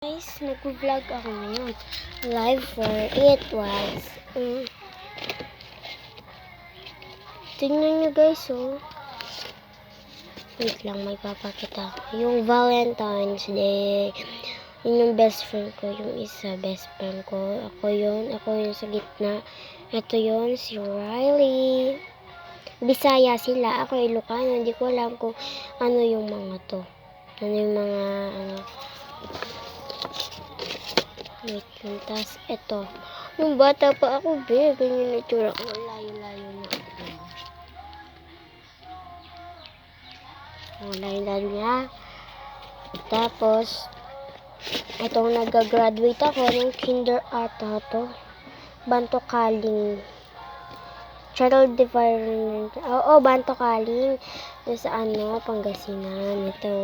Guys, nag-vlog ako ngayon. Live for it was. Tingnan nyo guys, oh. Wait lang, may papakita ko. Yung Valentine's Day. Yun yung best friend ko. Yung isa, best friend ko. Ako yun sa gitna. Ito yun, si Riley. Bisaya sila. Ako Ilocano. Hindi ko alam kung ano yung mga to. Ano yung mga, wait lang, tas eto. Nung bata pa ako, ganyan na itsura ko. Layo-layo na ako. Layo-layo na. Tapos, itong nag-graduate ako ng kinder ata to. Banto Kaling. Child Development. Oo, Banto Kaling. Sa Pangasinan. Ito.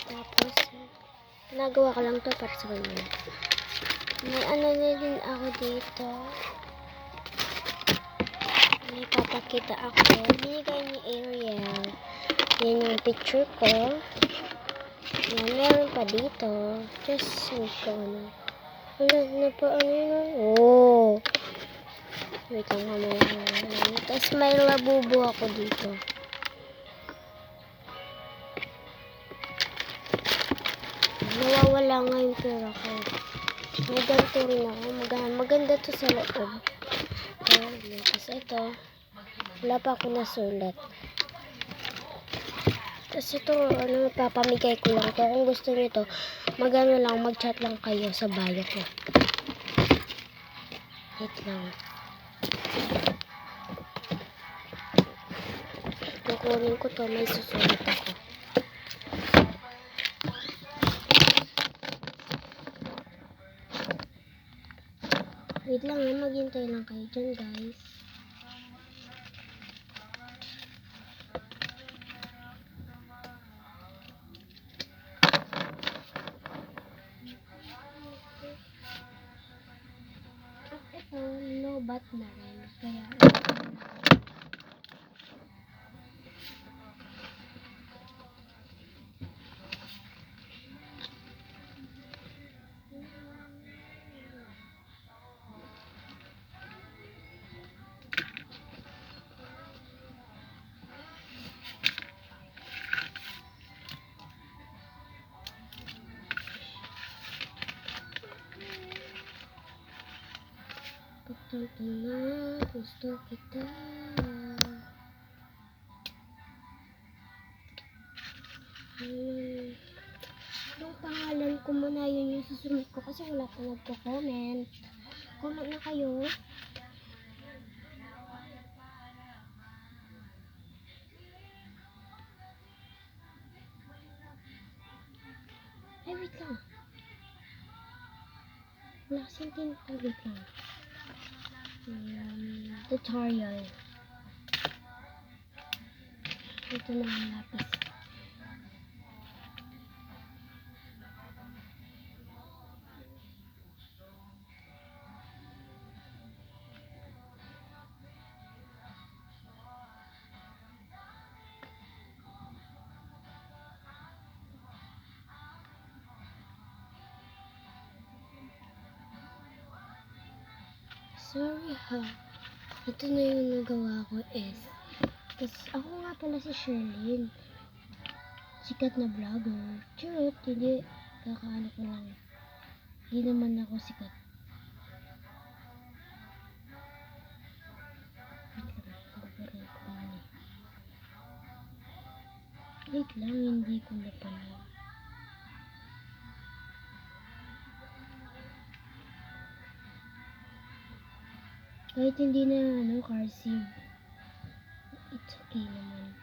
Tapos, nagawa ko lang to para sa kanya. May na din ako dito. May papakita ako. Binigay ni Ariel. Yan yung picture ko. Yan, meron pa dito. Just, wala na pa yun. Oh! Wait lang mamaya. Tapos may labubo ako dito. Nawawala nga yung pera ko. May ganito rin ako. Maganda to sa loob. Tapos ito. Wala pa ako nasulat. Tapos ito, papamigay ko lang to. Kung gusto nyo to, mag-chat lang kayo sa bio ko. Wait lang. Kukunin ko to. May susulat ako. Wait lang, maghintay lang kayo dyan, guys. Ito, lobat na rin. Kaya, pagtanto na gusto kita. Yung pangalan ko muna, yun yung susunod ko kasi wala pa nagko-comment. Comment na kayo. Ay, wait lang. Wala kasing tinta. Wait lang. Tutorial. Ito na ang lapis. Sorry ha. Ito na yung nagawa ko S. Tapos ako nga pala si Sherlyn. Sikat na vlogger. Charot, hindi. Kakaano ko lang. Hindi naman ako sikat. Wait lang, hindi ko napanood. Kahit hindi na cursive. It's okay naman.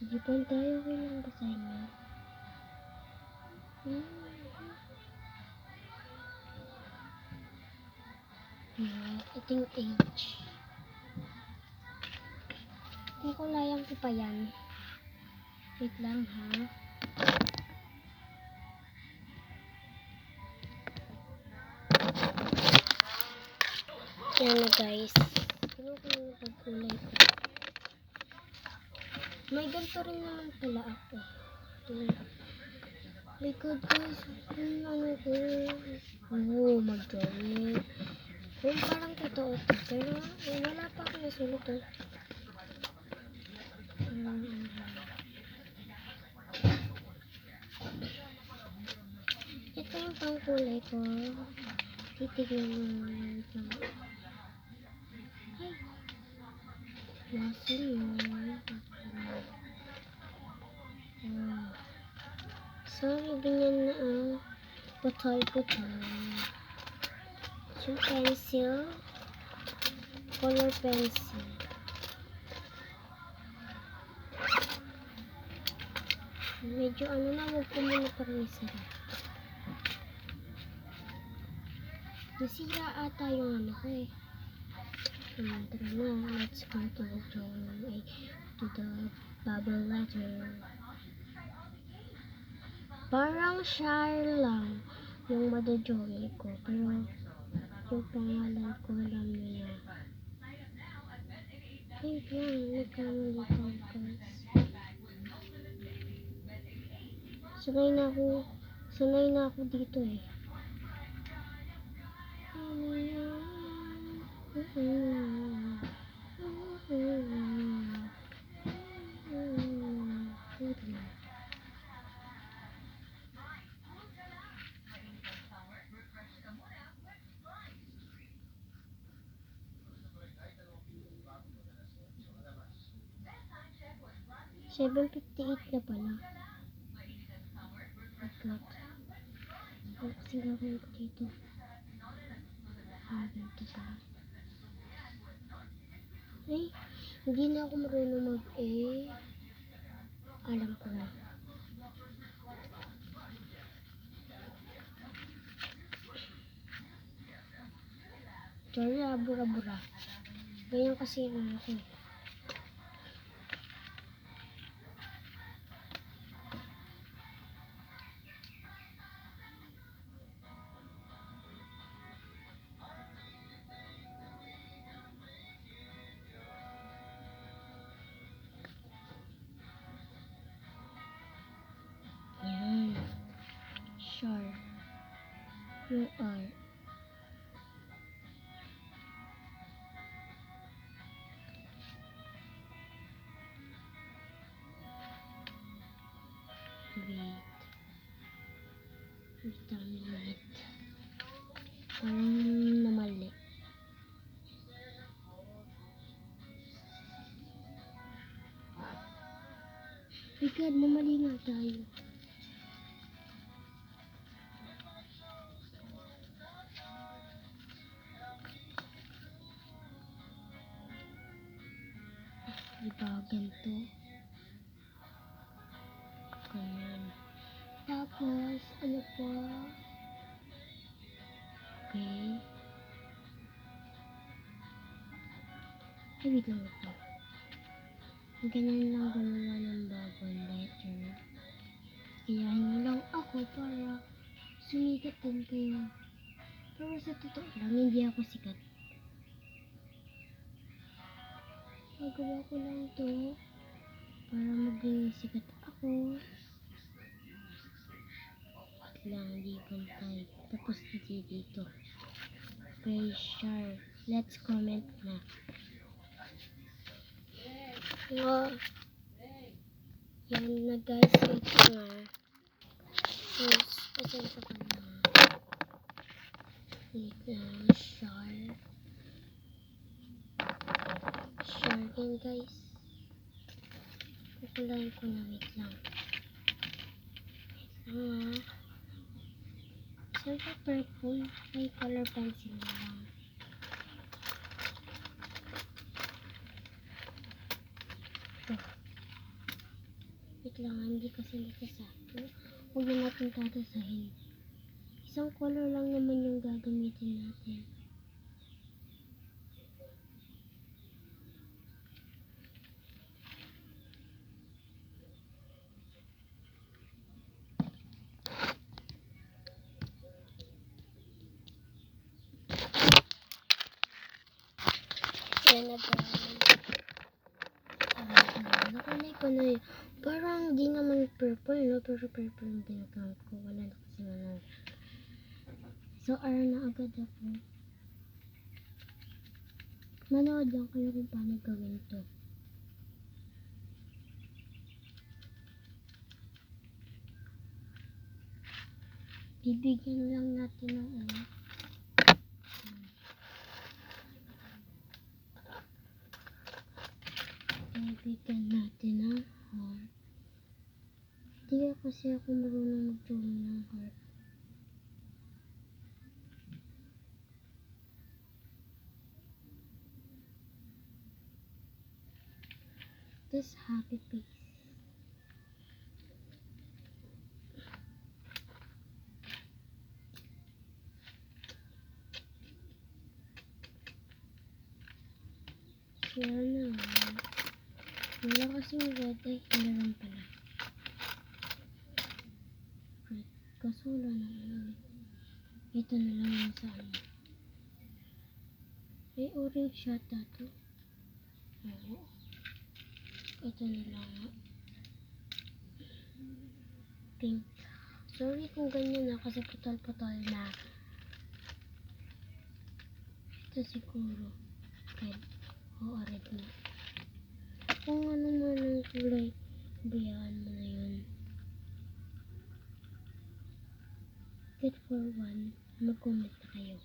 Hindi pa tayo kailang basahin mo. Ito yung age. Kukulayan ko pa yan. Wait lang ha. Yan na guys. Ano ko yung pagkulay ko? May ganito rin naman pala ako. My God guys. Ano ko? Oo, mag-drawing. Kung parang totoo to. Pero wala pa ako nasulot to. Ito yung pangkulay ko. Titignan mo ito. Ay. Lasin yun. Sorry, ganyan na putol-putol. Yung pencil. Color pencil. Medyo na, huwag ko muna parang isara. Nasira ata yung ko eh. Tara na, let's go to the bubble letter. Parang share lang yung madadrawing ko, pero yung pangalan ko alam niyo na. Wait lang, nagkamali ko guys. Sanay na ako dito eh. $7.58 na pala. God. Kasi gagawin ko dito. Dito pala. Ay, hindi na ako marunong alam ko na. Sorry, bura-bura. Ganyan kasi yung ako. Yan. Sure. Yung R. Wait. Wait. Parang namali. God, namali nga tayo. Diba ganito? Ganyan. Tapos, ano pa? Okay. Ay, wait lang ito. Ganyan lang gumawa ng bubble letter. Kaya hindi lang ako para sumikat din kayo. Pero sa totoo lang, hindi ako sikat. Magawa ko lang to para maging sikat ako. At lang, hindi pantay. Tapos dito. Very sharp. Let's comment na. Yan na guys. Ito nga. Pasensya ka na. Wait lang. Sharp. Sharp yan guys. Kukulayin ko na. Wait lang. Siyempre purple. May color pencil na lang. Wait lang, hindi kasi nakasa. Huwag na natin tatasahin. Isang color lang naman yung gagamitin natin. Yan na guys. Nakunay ko na yun. Parang di naman purple, no? Pero purple yung ginagamit ko. Wala na kasi wala. So, na agad ako. Manood lang kayo kung paano gawin to. Bibigyan lang natin ng bibigyan natin ng heart. Hindi kasi ako marunong mag-drawing ng heart. This happy face. Yan na. Wala kasing red. Ay, meron pala. Red. Kaso wala na. Ito na lang yung sa ano. Ay, orange yata to. Oo. Ito na lang. Pink. Sorry kung ganyan na kasi putol-putol na. Ito siguro. Red. Oo, red na. Kung ano man ang kulay, bayaan mo na yun. Get for one. Mag-comment na kayo.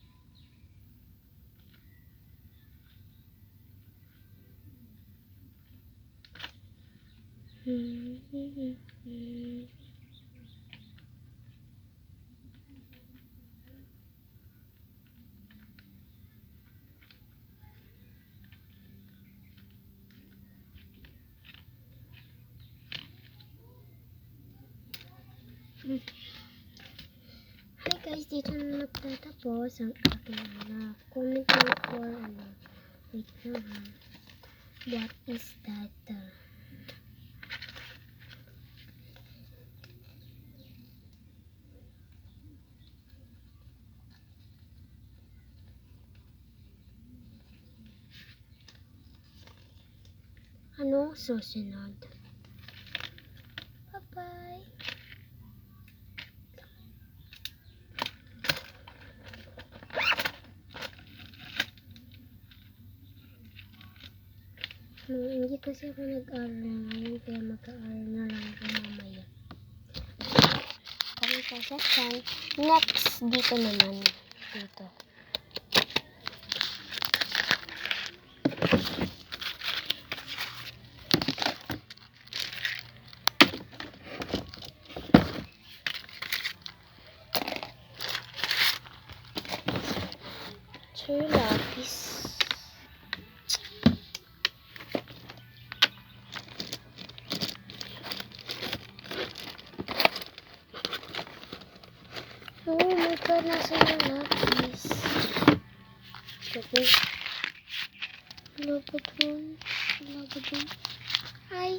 Hi guys, dito na nagtatapos ang aking comment for wait na ha. What is that? Ano susunod? Bye-bye! Hindi kasi ako nag-aaral ngayon, kaya mag-aaral na lang ako mamaya. Comment section. Next, dito naman. Dito. So, yung lapis. Oh my god, nasa yung lapis. Okay. Wala ba dun? Wala ba dun? Hi!